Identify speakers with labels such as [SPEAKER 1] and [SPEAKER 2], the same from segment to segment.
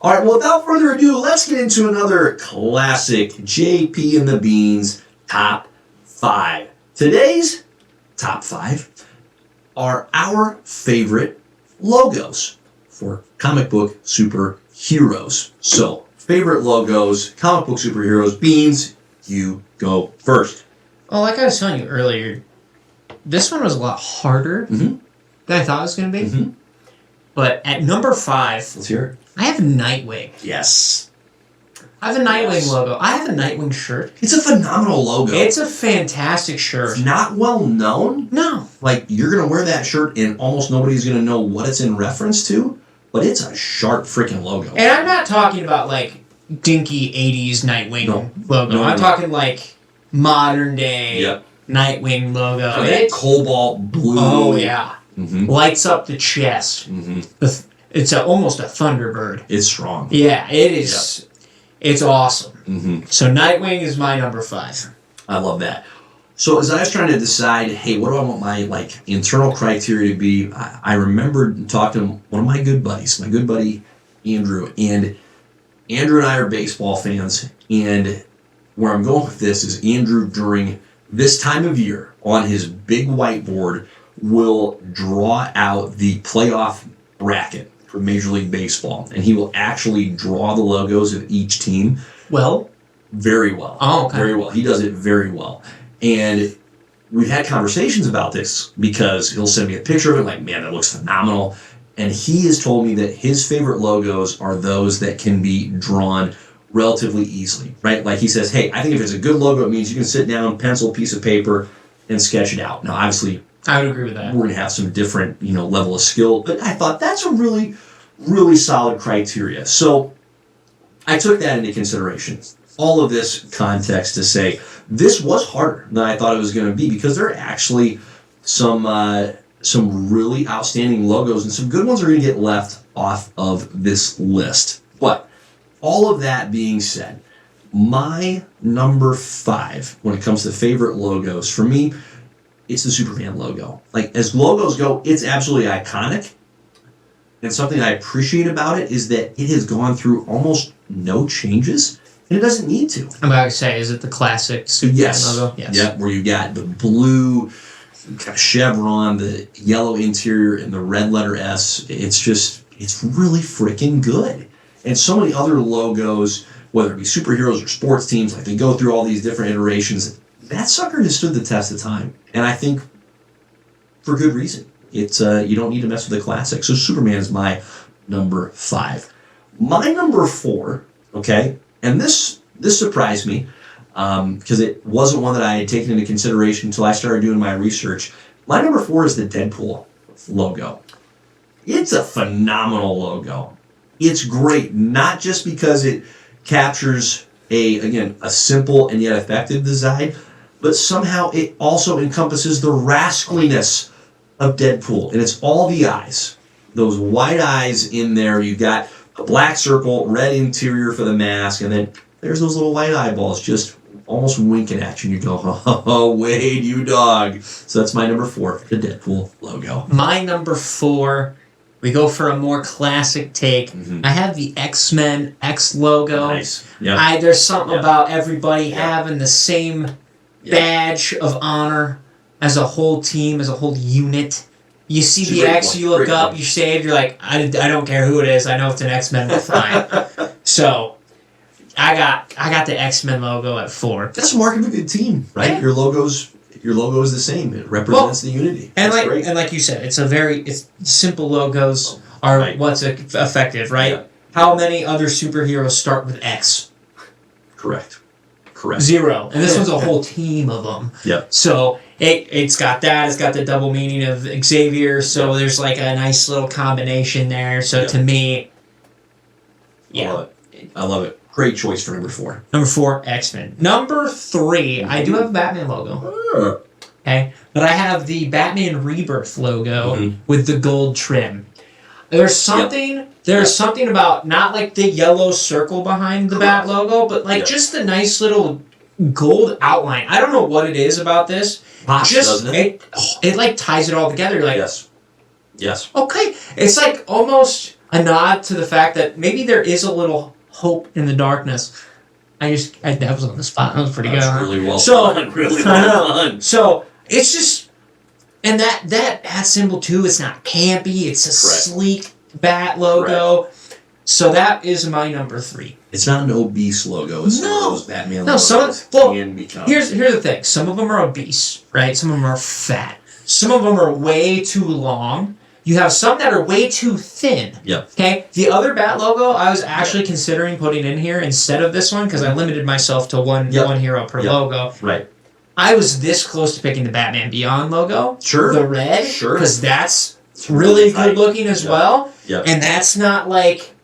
[SPEAKER 1] All right, well, without further ado, let's get into another classic JP and the Beans top 5. Today's top 5 are our favorite logos for comic book superheroes. So, favorite logos, comic book superheroes. Beans, you go first.
[SPEAKER 2] Well, like I was telling you earlier, this one was a lot harder than I thought it was going to be. But at number 5,
[SPEAKER 1] Let's hear it.
[SPEAKER 2] I have Nightwing.
[SPEAKER 1] Yes.
[SPEAKER 2] I have a Nightwing logo. I have a Nightwing shirt.
[SPEAKER 1] It's a phenomenal logo.
[SPEAKER 2] It's a fantastic shirt.
[SPEAKER 1] It's not well known.
[SPEAKER 2] No.
[SPEAKER 1] Like, you're going to wear that shirt and almost nobody's going to know what it's in reference to, but it's a sharp freaking logo.
[SPEAKER 2] And I'm not talking about, like, dinky 80s Nightwing logo.
[SPEAKER 1] No,
[SPEAKER 2] I'm talking, like, modern day
[SPEAKER 1] Yep.
[SPEAKER 2] Nightwing logo.
[SPEAKER 1] That cobalt blue.
[SPEAKER 2] Oh, yeah.
[SPEAKER 1] Mm-hmm.
[SPEAKER 2] Lights up the chest.
[SPEAKER 1] Mm-hmm.
[SPEAKER 2] It's almost a Thunderbird.
[SPEAKER 1] It's strong.
[SPEAKER 2] Yeah, it is. Yep. It's awesome.
[SPEAKER 1] Mm-hmm.
[SPEAKER 2] So Nightwing is my number 5.
[SPEAKER 1] I love that. So as I was trying to decide, hey, what do I want my internal criteria to be? I remembered talking to one of my good buddies, my good buddy Andrew, and Andrew and I are baseball fans. And where I'm going with this is Andrew, during this time of year, on his big whiteboard, will draw out the playoff bracket for Major League Baseball, and he will actually draw the logos of each team.
[SPEAKER 2] Well?
[SPEAKER 1] Very well.
[SPEAKER 2] Oh, okay.
[SPEAKER 1] Very well. He does it very well. And we've had conversations about this because he'll send me a picture of it, like, man, that looks phenomenal. And he has told me that his favorite logos are those that can be drawn relatively easily, right? Like, he says, hey, I think if it's a good logo, it means you can sit down, pencil, piece of paper, and sketch it out. Now, obviously,
[SPEAKER 2] I would agree with that.
[SPEAKER 1] we're going to have some different, level of skill. But I thought that's a really, really solid criteria. So I took that into consideration. All of this context to say this was harder than I thought it was going to be, because there are actually some really outstanding logos, and some good ones are going to get left off of this list. But all of that being said, my number 5 when it comes to favorite logos, for me, it's the Superman logo. Like, as logos go, it's absolutely iconic. And something I appreciate about it is that it has gone through almost no changes, and it doesn't need to.
[SPEAKER 2] I'm about to say, is it the classic Superman logo? Yes.
[SPEAKER 1] Yeah, where you got the blue kind of chevron, the yellow interior, and the red letter S. It's really freaking good. And so many other logos, whether it be superheroes or sports teams, like, they go through all these different iterations. That sucker has stood the test of time, and I think for good reason. It's you don't need to mess with the classic. So Superman is my number 5. My number 4, okay, and this surprised me because it wasn't one that I had taken into consideration until I started doing my research. My number 4 is the Deadpool logo. It's a phenomenal logo. It's great, not just because it captures a simple and yet effective design, but somehow it also encompasses the rascaliness of Deadpool. And it's all the eyes. Those white eyes in there. You've got a black circle, red interior for the mask, and then there's those little white eyeballs just almost winking at you. And you go, oh, Wade, you dog. So that's my number 4, the Deadpool logo.
[SPEAKER 2] My number 4, we go for a more classic take.
[SPEAKER 1] Mm-hmm.
[SPEAKER 2] I have the X-Men X logo.
[SPEAKER 1] Nice. Yeah.
[SPEAKER 2] There's something about everybody having the same badge of honor as a whole team, as a whole unit. You see the X, you look up, you say it, you're like, I don't care who it is, I know it's an X-Men, we're fine. So, I got the X-Men logo at 4.
[SPEAKER 1] That's a mark of a good team, right?
[SPEAKER 2] Yeah.
[SPEAKER 1] Your logo is the same. It represents the unity.
[SPEAKER 2] And
[SPEAKER 1] That's great.
[SPEAKER 2] And like you said, it's simple logos are what's effective, right?
[SPEAKER 1] Yeah.
[SPEAKER 2] How many other superheroes start with X?
[SPEAKER 1] Correct.
[SPEAKER 2] 0. And this one's a whole team of them.
[SPEAKER 1] Yep.
[SPEAKER 2] So it's got that. It's got the double meaning of Xavier. So there's like a nice little combination there. So to me,
[SPEAKER 1] I love it. Great choice for number 4.
[SPEAKER 2] Number 4, X-Men. Number 3, I do have a Batman logo. Okay, but I have the Batman Rebirth logo with the gold trim. There's something about not like the yellow circle behind the Bat logo, but like just the nice little gold outline. I don't know what it is about this.
[SPEAKER 1] Pops, doesn't it?
[SPEAKER 2] It like ties it all together. Like
[SPEAKER 1] yes.
[SPEAKER 2] Okay, it's like almost a nod to the fact that maybe there is a little hope in the darkness. That was on the spot. That was pretty good.
[SPEAKER 1] That's really well
[SPEAKER 2] So-
[SPEAKER 1] done. Really well done.
[SPEAKER 2] So it's just, and that bat symbol too. It's not campy. It's a
[SPEAKER 1] Correct.
[SPEAKER 2] sleek bat logo. So that is my number 3.
[SPEAKER 1] It's not an obese logo. It's some of those Batman
[SPEAKER 2] No,
[SPEAKER 1] logos can become.
[SPEAKER 2] Here's the thing. Some of them are obese, right? Some of them are fat. Some of them are way too long. You have some that are way too thin.
[SPEAKER 1] Yep.
[SPEAKER 2] Okay. The other bat logo I was actually considering putting in here instead of this one because I limited myself to one hero per logo.
[SPEAKER 1] Right.
[SPEAKER 2] I was this close to picking the Batman Beyond logo.
[SPEAKER 1] Sure.
[SPEAKER 2] The red.
[SPEAKER 1] Sure.
[SPEAKER 2] Because that's
[SPEAKER 1] It's
[SPEAKER 2] really
[SPEAKER 1] tight.
[SPEAKER 2] good looking as
[SPEAKER 1] Yep.
[SPEAKER 2] well.
[SPEAKER 1] Yep.
[SPEAKER 2] And that's not like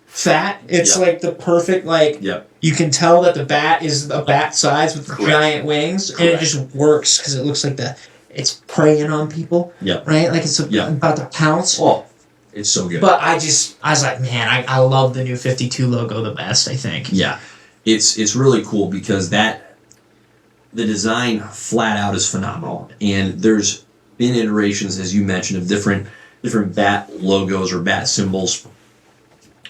[SPEAKER 2] fat. It's
[SPEAKER 1] Yep.
[SPEAKER 2] like the perfect
[SPEAKER 1] Yep.
[SPEAKER 2] you can tell that the bat is a bat size with
[SPEAKER 1] Correct.
[SPEAKER 2] giant wings, and it
[SPEAKER 1] Correct.
[SPEAKER 2] just works because it looks like it's preying on people,
[SPEAKER 1] Yep.
[SPEAKER 2] right? Like it's
[SPEAKER 1] Yep.
[SPEAKER 2] about to pounce.
[SPEAKER 1] Oh, it's so good.
[SPEAKER 2] But I was like, man, I love the new 52 logo the best. I think.
[SPEAKER 1] Yeah, it's really cool because the design flat out is phenomenal, and there's been iterations, as you mentioned, of different bat logos or bat symbols.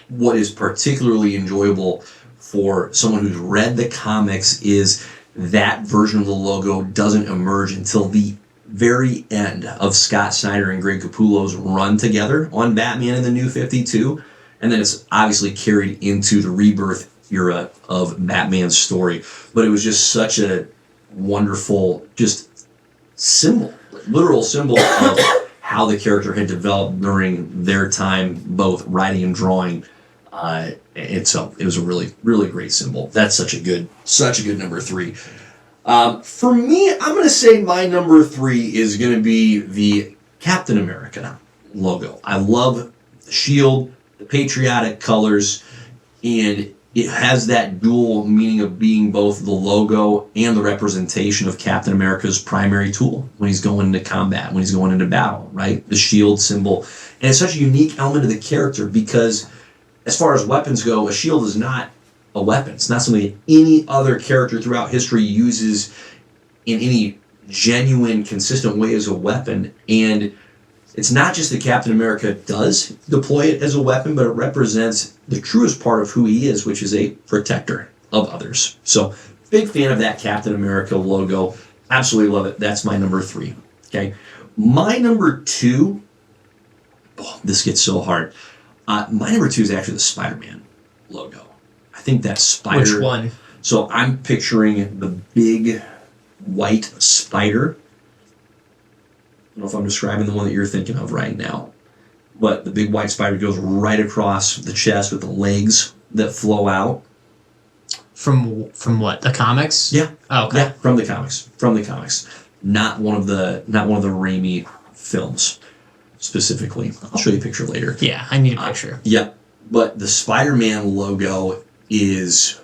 [SPEAKER 1] What is particularly enjoyable for someone who's read the comics is that version of the logo doesn't emerge until the very end of Scott Snyder and Greg Capullo's run together on Batman in the New 52, and then it's obviously carried into the Rebirth era of Batman's story. But it was just such a wonderful, just symbol, literal symbol of how the character had developed during their time, both writing and drawing. And so it was a really, really great symbol. That's such a good number 3. For me, I'm going to say my number 3 is going to be the Captain America logo. I love the shield, the patriotic colors, and it has that dual meaning of being both the logo and the representation of Captain America's primary tool when he's going into combat, when he's going into battle, right? The shield symbol. And it's such a unique element of the character because as far as weapons go, a shield is not a weapon. It's not something that any other character throughout history uses in any genuine, consistent way as a weapon. And it's not just that Captain America does deploy it as a weapon, but it represents the truest part of who he is, which is a protector of others. So, big fan of that Captain America logo. Absolutely love it. That's my number 3. Okay. My number 2, this gets so hard. My number 2 is actually the Spider-Man logo. I think that spider.
[SPEAKER 2] Which one?
[SPEAKER 1] So I'm picturing the big white spider. I don't know if I'm describing the one that you're thinking of right now. But the big white spider goes right across the chest with the legs that flow out.
[SPEAKER 2] From what? The comics?
[SPEAKER 1] Yeah.
[SPEAKER 2] Oh, okay.
[SPEAKER 1] Yeah, from the comics. From the comics. Not one of the Raimi films specifically. I'll show you a picture later.
[SPEAKER 2] Yeah, I need a picture.
[SPEAKER 1] Yep. But the Spider-Man logo is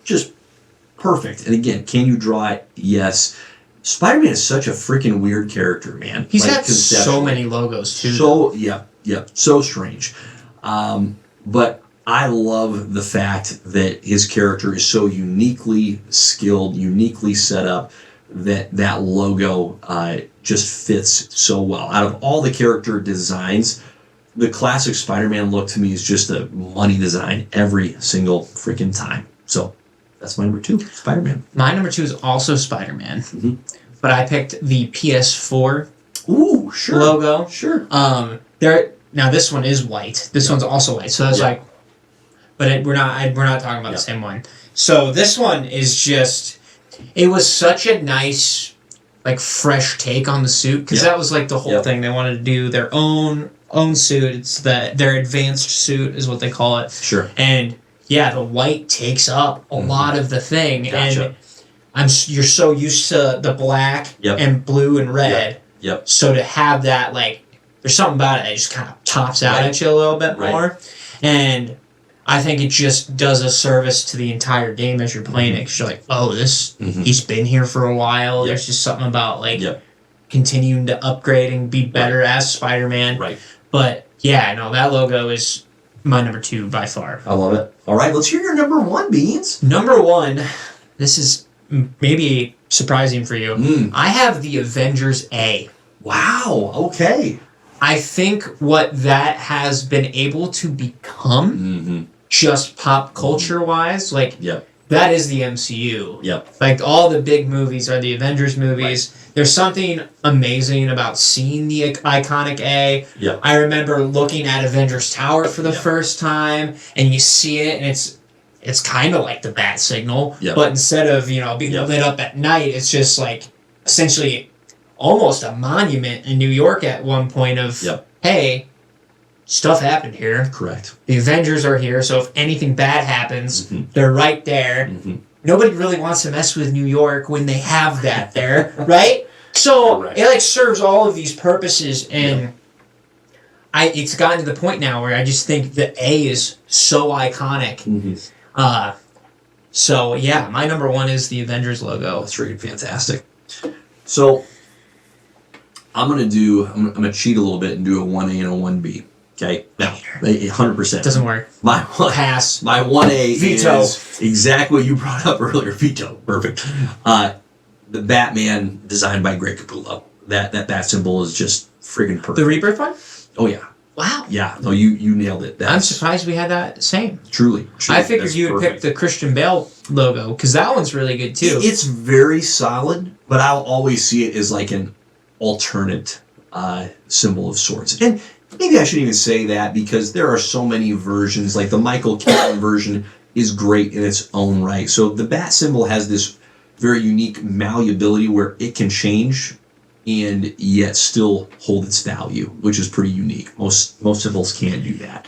[SPEAKER 1] just perfect. And again, can you draw it? Yes. Spider-Man is such a freaking weird character, man.
[SPEAKER 2] He's
[SPEAKER 1] Like,
[SPEAKER 2] got so
[SPEAKER 1] conceptually.
[SPEAKER 2] many logos too.
[SPEAKER 1] So, so strange. But I love the fact that his character is so uniquely skilled, uniquely set up, that logo just fits so well. Out of all the character designs, the classic Spider-Man look to me is just a money design every single freaking time. So that's my number 2, Spider-Man.
[SPEAKER 2] My number 2 is also Spider-Man, but I picked the PS4
[SPEAKER 1] Ooh, sure.
[SPEAKER 2] logo.
[SPEAKER 1] Sure.
[SPEAKER 2] Now this one is white. This one's also white. So that's
[SPEAKER 1] Yeah.
[SPEAKER 2] we're not talking about the same one. So this one is just, it was such a nice, like, fresh take on the suit because that was like the whole thing. They wanted to do their own suit. It's their advanced suit is what they call it.
[SPEAKER 1] Sure.
[SPEAKER 2] And yeah, the white takes up a lot of the thing,
[SPEAKER 1] Gotcha.
[SPEAKER 2] and you're so used to the black and blue and red.
[SPEAKER 1] Yep.
[SPEAKER 2] So to have that, like, there's something about it that just kind of tops out
[SPEAKER 1] Right.
[SPEAKER 2] at you a little bit
[SPEAKER 1] Right.
[SPEAKER 2] more, and I think it just does a service to the entire game as you're playing it. Because you're like, oh, he's been here for a while.
[SPEAKER 1] Yep.
[SPEAKER 2] There's just something about like
[SPEAKER 1] Yep.
[SPEAKER 2] continuing to upgrade and be better as Spider-Man.
[SPEAKER 1] Right.
[SPEAKER 2] But yeah, no, that logo is my number 2 by far.
[SPEAKER 1] I love it. All right, let's hear your number 1, Beans.
[SPEAKER 2] Number 1, this is maybe surprising for you. I have the Avengers A.
[SPEAKER 1] Wow. Okay.
[SPEAKER 2] I think what that has been able to become,
[SPEAKER 1] Mm-hmm.
[SPEAKER 2] just pop culture wise, like
[SPEAKER 1] Yep.
[SPEAKER 2] that is the MCU.
[SPEAKER 1] Yep.
[SPEAKER 2] Like all the big movies are the Avengers movies. There's something amazing about seeing the iconic A.
[SPEAKER 1] Yep.
[SPEAKER 2] I remember looking at Avengers Tower for the
[SPEAKER 1] Yep.
[SPEAKER 2] first time, and you see it, and it's kind of like the bat signal,
[SPEAKER 1] Yep.
[SPEAKER 2] but instead of being
[SPEAKER 1] Yep.
[SPEAKER 2] lit up at night, it's just like essentially almost a monument in New York at one point of
[SPEAKER 1] Yep.
[SPEAKER 2] hey, stuff happened here.
[SPEAKER 1] Correct.
[SPEAKER 2] The Avengers are here, so if anything bad happens,
[SPEAKER 1] Mhm.
[SPEAKER 2] they're right there.
[SPEAKER 1] Mm-hmm.
[SPEAKER 2] Nobody really wants to mess with New York when they have that there, right? So
[SPEAKER 1] Correct.
[SPEAKER 2] it like serves all of these purposes, and it's gotten to the point now where I just think the A is so iconic.
[SPEAKER 1] Mm-hmm.
[SPEAKER 2] So yeah, my number one is the Avengers logo.
[SPEAKER 1] That's freaking fantastic. So I'm gonna cheat a little bit and do a 1A and a 1B. Okay, now 100%.
[SPEAKER 2] Doesn't work.
[SPEAKER 1] My
[SPEAKER 2] Pass.
[SPEAKER 1] My 1A
[SPEAKER 2] Veto.
[SPEAKER 1] is exactly what you brought up earlier. Veto. Perfect. The Batman designed by Greg Capullo. That symbol is just friggin' perfect.
[SPEAKER 2] The Rebirth one?
[SPEAKER 1] Oh yeah.
[SPEAKER 2] Wow.
[SPEAKER 1] Yeah. No, you nailed it.
[SPEAKER 2] I'm surprised we had that same.
[SPEAKER 1] Truly.
[SPEAKER 2] I figured
[SPEAKER 1] that's
[SPEAKER 2] you would pick
[SPEAKER 1] perfect.
[SPEAKER 2] the Christian Bale logo because that one's really good too.
[SPEAKER 1] It's very solid, but I'll always see it as like an alternate symbol of sorts. And maybe I shouldn't even say that because there are so many versions. Like the Michael Keaton version is great in its own right. So the bat symbol has this very unique malleability where it can change and yet still hold its value, which is pretty unique. Most symbols can't do that.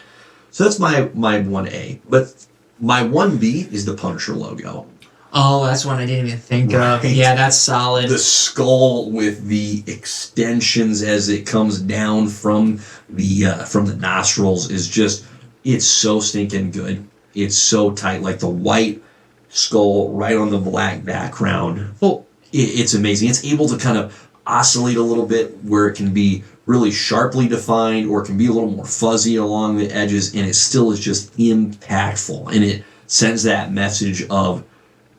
[SPEAKER 1] So that's my 1A. But my 1B is the Punisher logo.
[SPEAKER 2] Oh, that's one I didn't even think of.
[SPEAKER 1] Right.
[SPEAKER 2] Yeah, that's solid.
[SPEAKER 1] The skull with the extensions as it comes down from the nostrils is just, it's so stinking good. It's so tight, like the white skull right on the black background.
[SPEAKER 2] Well,
[SPEAKER 1] It's amazing. It's able to kind of oscillate a little bit where it can be really sharply defined or it can be a little more fuzzy along the edges, and it still is just impactful. And it sends that message of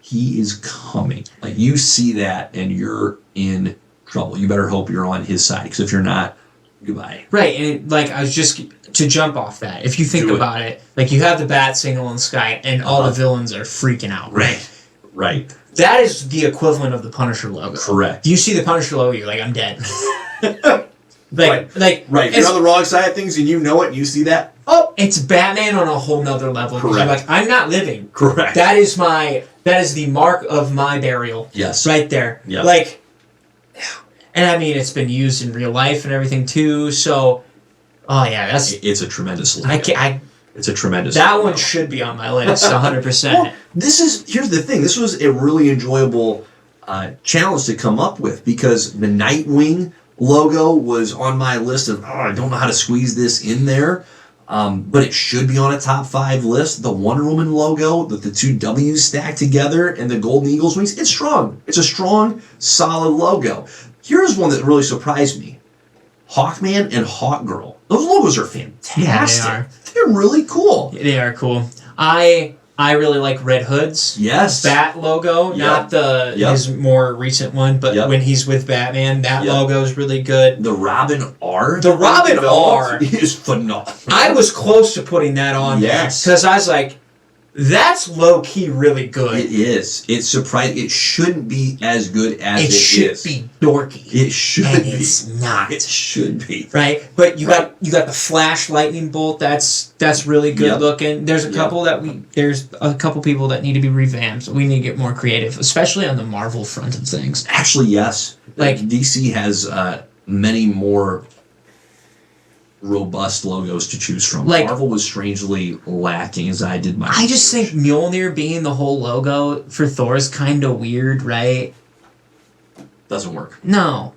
[SPEAKER 1] he is coming. Like you see that and you're in trouble. You better hope you're on his side, because if you're not, goodbye.
[SPEAKER 2] right, and like I was just to jump off that. If you think
[SPEAKER 1] Do it.
[SPEAKER 2] about it, like you have the bat signal in the sky, and all the villains are freaking out.
[SPEAKER 1] Right.
[SPEAKER 2] That is the equivalent of the Punisher logo.
[SPEAKER 1] Correct.
[SPEAKER 2] You see the Punisher logo, you're like, I'm dead.
[SPEAKER 1] Right.
[SPEAKER 2] like
[SPEAKER 1] Right. If
[SPEAKER 2] it's,
[SPEAKER 1] you're on the wrong side of things and you know it and you see that,
[SPEAKER 2] it's Batman on a whole nother level. 'Cause you're
[SPEAKER 1] Correct.
[SPEAKER 2] like, I'm not living.
[SPEAKER 1] correct.
[SPEAKER 2] That is the mark of my burial.
[SPEAKER 1] Yes.
[SPEAKER 2] Right there.
[SPEAKER 1] Yep.
[SPEAKER 2] Like, and I mean, it's been used in real life and everything too. So, oh yeah, that's
[SPEAKER 1] It's a tremendous logo. It's a tremendous
[SPEAKER 2] that
[SPEAKER 1] logo.
[SPEAKER 2] one should be on my list, 100%.
[SPEAKER 1] Well, here's the thing. This was a really enjoyable challenge to come up with, because the Nightwing logo was on my list of, I don't know how to squeeze this in there. But it should be on a top 5 list. The Wonder Woman logo, the two W's stacked together, and the Golden Eagles wings, it's strong. It's a strong, solid logo. Here's one that really surprised me. Hawkman and Hawkgirl. Those logos are fantastic.
[SPEAKER 2] Yeah, they are.
[SPEAKER 1] They're really cool.
[SPEAKER 2] They are cool. I really like Red Hood's
[SPEAKER 1] Yes.
[SPEAKER 2] bat logo, not the
[SPEAKER 1] Yep.
[SPEAKER 2] his more recent one, but
[SPEAKER 1] Yep.
[SPEAKER 2] when he's with Batman, that
[SPEAKER 1] Yep.
[SPEAKER 2] logo is really good.
[SPEAKER 1] The Robin R.
[SPEAKER 2] The Robin R.
[SPEAKER 1] is phenomenal.
[SPEAKER 2] I was close to putting that on
[SPEAKER 1] Yes.
[SPEAKER 2] there because I was like, that's low key really good.
[SPEAKER 1] It is. It's surprising. It shouldn't be as good as
[SPEAKER 2] It
[SPEAKER 1] it
[SPEAKER 2] should
[SPEAKER 1] is.
[SPEAKER 2] be dorky,
[SPEAKER 1] It should
[SPEAKER 2] and
[SPEAKER 1] be.
[SPEAKER 2] it's not.
[SPEAKER 1] It should be.
[SPEAKER 2] Right, but you got the Flash lightning bolt. That's really good
[SPEAKER 1] Yep.
[SPEAKER 2] looking. There's a
[SPEAKER 1] Yep.
[SPEAKER 2] couple there's a couple people that need to be revamped. We need to get more creative, especially on the Marvel front of things.
[SPEAKER 1] Actually, yes.
[SPEAKER 2] Like-
[SPEAKER 1] DC has many more robust logos to choose from.
[SPEAKER 2] Like-
[SPEAKER 1] Marvel was strangely lacking, as I did my
[SPEAKER 2] I just
[SPEAKER 1] research.
[SPEAKER 2] think Mjolnir being the whole logo for Thor is kind of weird, right?
[SPEAKER 1] doesn't work.
[SPEAKER 2] No,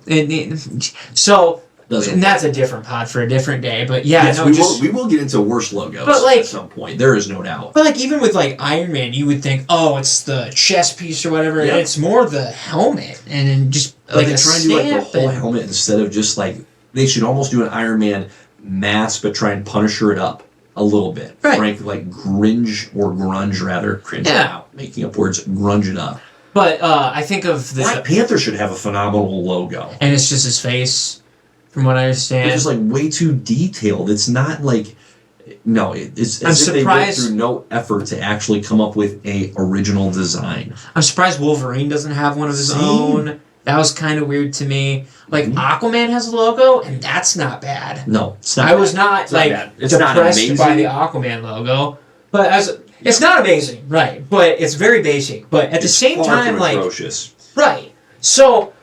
[SPEAKER 2] so
[SPEAKER 1] Doesn't.
[SPEAKER 2] and that's a different pod for a different day. But yeah,
[SPEAKER 1] Yes,
[SPEAKER 2] no,
[SPEAKER 1] we will get into worse logos
[SPEAKER 2] But, like-
[SPEAKER 1] at some point. There is no doubt.
[SPEAKER 2] But like even with like Iron Man, you would think, oh, it's the chest piece or whatever.
[SPEAKER 1] Yep.
[SPEAKER 2] And it's more the helmet, and then just
[SPEAKER 1] But
[SPEAKER 2] like
[SPEAKER 1] they
[SPEAKER 2] a
[SPEAKER 1] try and do like the
[SPEAKER 2] stamp
[SPEAKER 1] whole
[SPEAKER 2] and-
[SPEAKER 1] helmet instead of just like, they should almost do an Iron Man mask, but try and Punisher it up a little bit.
[SPEAKER 2] Right.
[SPEAKER 1] Frankly, like grunge rather. Cringe.
[SPEAKER 2] Yeah.
[SPEAKER 1] Wow, making up words. Grunge it up.
[SPEAKER 2] But I think of the
[SPEAKER 1] Black Panther should have a phenomenal logo.
[SPEAKER 2] and it's just his face. from what I understand.
[SPEAKER 1] It's just like way too detailed. It's not like it's
[SPEAKER 2] I'm
[SPEAKER 1] as if they went
[SPEAKER 2] surprised-
[SPEAKER 1] through no effort to actually come up with a original design.
[SPEAKER 2] I'm surprised Wolverine doesn't have one of his
[SPEAKER 1] Same.
[SPEAKER 2] own. That was kind of weird to me. Like Aquaman has a logo, and that's not bad.
[SPEAKER 1] No, it's not
[SPEAKER 2] I was
[SPEAKER 1] bad.
[SPEAKER 2] not
[SPEAKER 1] It's
[SPEAKER 2] like
[SPEAKER 1] bad. It's not
[SPEAKER 2] depressed
[SPEAKER 1] amazing.
[SPEAKER 2] by the Aquaman logo, but it's not amazing, right? But it's very basic. But at the
[SPEAKER 1] It's
[SPEAKER 2] same
[SPEAKER 1] far
[SPEAKER 2] time,
[SPEAKER 1] from
[SPEAKER 2] like
[SPEAKER 1] atrocious.
[SPEAKER 2] right. So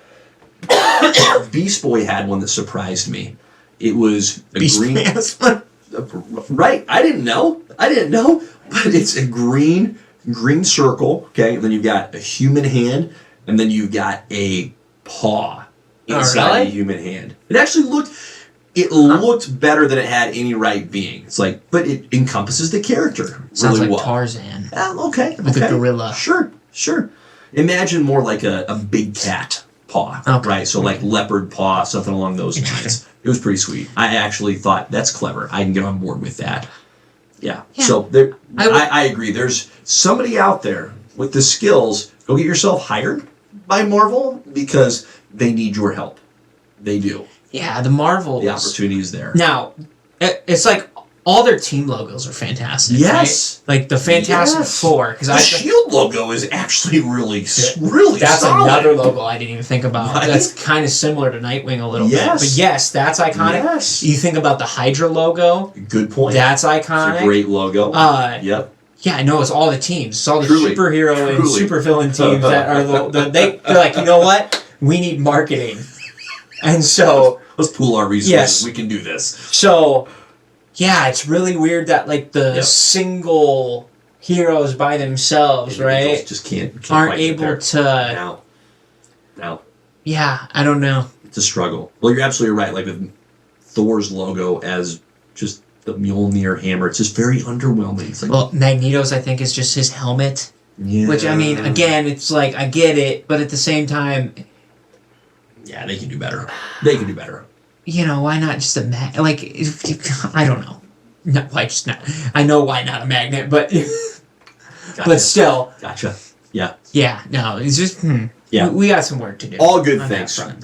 [SPEAKER 1] Beast Boy had one that surprised me. It was a green.
[SPEAKER 2] Man has one.
[SPEAKER 1] Right, I didn't know, but it's a green circle. Okay, and then you've got a human hand, and then you've got a paw inside
[SPEAKER 2] really?
[SPEAKER 1] the human hand. It actually looked better than it had any right being. It's like, but it encompasses the character
[SPEAKER 2] Sounds
[SPEAKER 1] really
[SPEAKER 2] like
[SPEAKER 1] well.
[SPEAKER 2] Tarzan.
[SPEAKER 1] Okay,
[SPEAKER 2] With a
[SPEAKER 1] okay.
[SPEAKER 2] gorilla.
[SPEAKER 1] Sure. Imagine more like a big cat paw,
[SPEAKER 2] Okay.
[SPEAKER 1] right? So like leopard paw, something along those lines. It was pretty sweet. I actually thought that's clever. I can get on board with that. Yeah.
[SPEAKER 2] Yeah.
[SPEAKER 1] So there,
[SPEAKER 2] I would-
[SPEAKER 1] I agree. There's somebody out there with the skills. Go get yourself hired by Marvel because they need your help. They do.
[SPEAKER 2] Yeah, the Marvels.
[SPEAKER 1] The opportunity is there.
[SPEAKER 2] Now, it's like all their team logos are fantastic.
[SPEAKER 1] Yes.
[SPEAKER 2] right? Like the Fantastic
[SPEAKER 1] Yes.
[SPEAKER 2] Four, because
[SPEAKER 1] The Shield logo is actually really
[SPEAKER 2] that's
[SPEAKER 1] solid.
[SPEAKER 2] another logo I didn't even think about.
[SPEAKER 1] Right?
[SPEAKER 2] That's kind of similar to Nightwing a little
[SPEAKER 1] Yes.
[SPEAKER 2] bit. But yes, that's iconic.
[SPEAKER 1] Yes.
[SPEAKER 2] You think about the Hydra logo.
[SPEAKER 1] Good point.
[SPEAKER 2] That's
[SPEAKER 1] It's
[SPEAKER 2] iconic.
[SPEAKER 1] a great logo.
[SPEAKER 2] Yep. Yeah, I know. It's all the teams. It's all the
[SPEAKER 1] Truly.
[SPEAKER 2] superhero and
[SPEAKER 1] Truly.
[SPEAKER 2] supervillain teams that are they're like, you know what? We need marketing, and so
[SPEAKER 1] Let's pool our resources.
[SPEAKER 2] Yes.
[SPEAKER 1] We can do this.
[SPEAKER 2] so yeah, it's really weird that like the
[SPEAKER 1] Yep.
[SPEAKER 2] single heroes by themselves,
[SPEAKER 1] Individuals
[SPEAKER 2] right,
[SPEAKER 1] just can't
[SPEAKER 2] aren't
[SPEAKER 1] quite get
[SPEAKER 2] able
[SPEAKER 1] there.
[SPEAKER 2] to.
[SPEAKER 1] Now,
[SPEAKER 2] Yeah, I don't know.
[SPEAKER 1] it's a struggle. Well, you're absolutely right. Like with Thor's logo as just the Mjolnir hammer, it's just very underwhelming. It's like,
[SPEAKER 2] Well, Magneto's I think is just his helmet,
[SPEAKER 1] yeah.
[SPEAKER 2] which I mean, again, it's like I get it, but at the same time,
[SPEAKER 1] yeah, they can do better. They can do better.
[SPEAKER 2] you know, why not just a like? I don't know. No, why just not? I know why not a magnet, but
[SPEAKER 1] Gotcha.
[SPEAKER 2] but still,
[SPEAKER 1] Gotcha. Yeah.
[SPEAKER 2] yeah, no, it's just
[SPEAKER 1] Yeah.
[SPEAKER 2] We got some work to do.
[SPEAKER 1] All good
[SPEAKER 2] on that
[SPEAKER 1] things.
[SPEAKER 2] front.